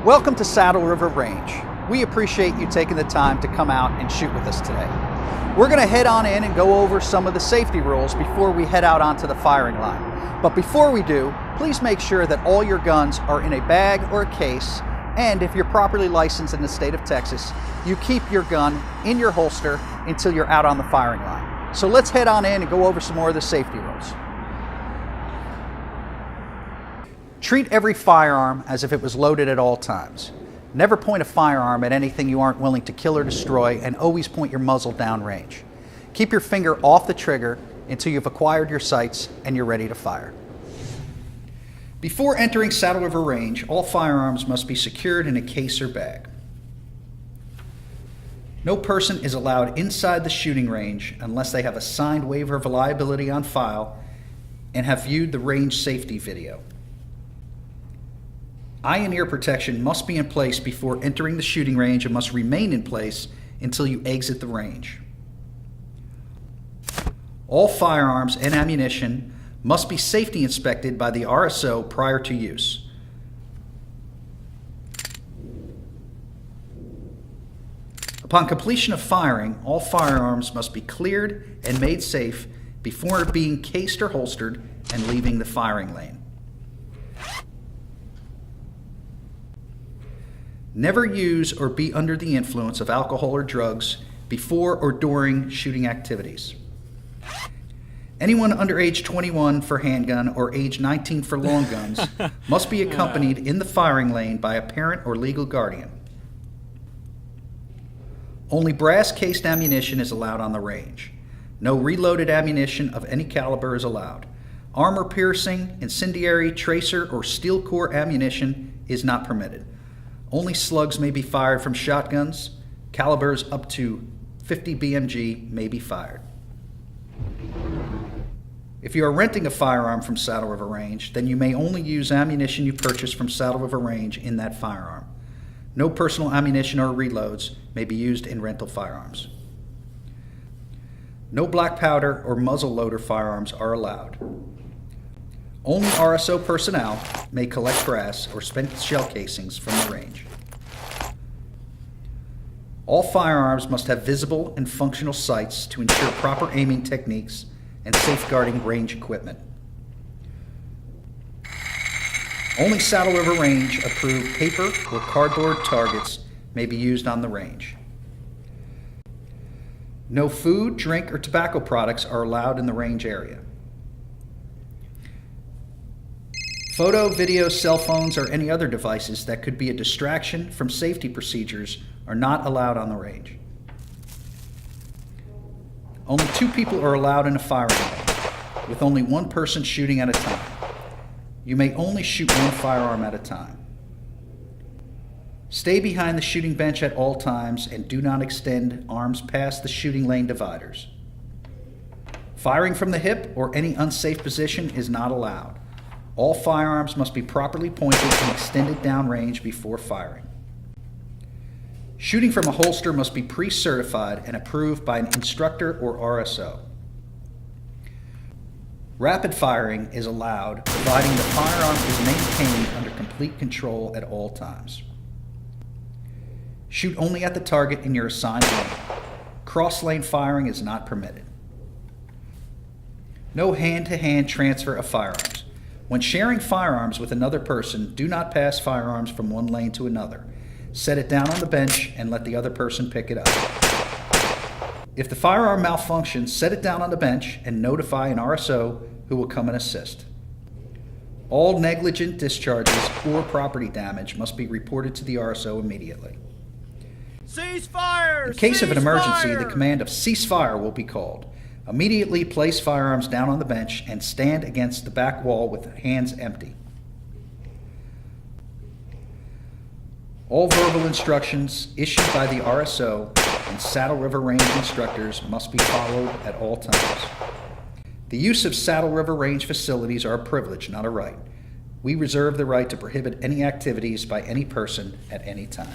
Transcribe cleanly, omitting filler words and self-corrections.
Welcome to Saddle River Range. We appreciate you taking the time to come out and shoot with us today. We're going to head on in and go over some of the safety rules before we head out onto the firing line. But before we do, please make sure that all your guns are in a bag or a case, and if you're properly licensed in the state of Texas, you keep your gun in your holster until you're out on the firing line. So let's head on in and go over some more of the safety rules. Treat every firearm as if it was loaded at all times. Never point a firearm at anything you aren't willing to kill or destroy, and always point your muzzle downrange. Keep your finger off the trigger until you've acquired your sights and you're ready to fire. Before entering Saddle River Range, all firearms must be secured in a case or bag. No person is allowed inside the shooting range unless they have a signed waiver of liability on file and have viewed the range safety video. Eye and ear protection must be in place before entering the shooting range and must remain in place until you exit the range. All firearms and ammunition must be safety inspected by the RSO prior to use. Upon completion of firing, all firearms must be cleared and made safe before being cased or holstered and leaving the firing lane. Never use or be under the influence of alcohol or drugs before or during shooting activities. Anyone under age 21 for handgun or age 19 for long guns must be accompanied in the firing lane by a parent or legal guardian. Only brass-cased ammunition is allowed on the range. No reloaded ammunition of any caliber is allowed. Armor-piercing, incendiary, tracer, or steel core ammunition is not permitted. Only slugs may be fired from shotguns. Calibers up to 50 BMG may be fired. If you are renting a firearm from Saddle River Range, then you may only use ammunition you purchase from Saddle River Range in that firearm. No personal ammunition or reloads may be used in rental firearms. No black powder or muzzle loader firearms are allowed. Only RSO personnel may collect brass or spent shell casings from the range. All firearms must have visible and functional sights to ensure proper aiming techniques and safeguarding range equipment. Only Saddle River Range approved paper or cardboard targets may be used on the range. No food, drink, or tobacco products are allowed in the range area. Photo, video, cell phones, or any other devices that could be a distraction from safety procedures are not allowed on the range. Only 2 people are allowed in a firing range, with only 1 person shooting at a time. You may only shoot 1 firearm at a time. Stay behind the shooting bench at all times and do not extend arms past the shooting lane dividers. Firing from the hip or any unsafe position is not allowed. All firearms must be properly pointed and extended downrange before firing. Shooting from a holster must be pre-certified and approved by an instructor or RSO. Rapid firing is allowed, providing the firearm is maintained under complete control at all times. Shoot only at the target in your assigned lane. Cross-lane firing is not permitted. No hand-to-hand transfer of firearms. When sharing firearms with another person, do not pass firearms from one lane to another. Set it down on the bench and let the other person pick it up. If the firearm malfunctions, set it down on the bench and notify an RSO who will come and assist. All negligent discharges or property damage must be reported to the RSO immediately. Cease fire! In case of an emergency, Cease the fire! command of cease fire will be called. Immediately place firearms down on the bench and stand against the back wall with hands empty. All verbal instructions issued by the RSO and Saddle River Range instructors must be followed at all times. The use of Saddle River Range facilities are a privilege, not a right. We reserve the right to prohibit any activities by any person at any time.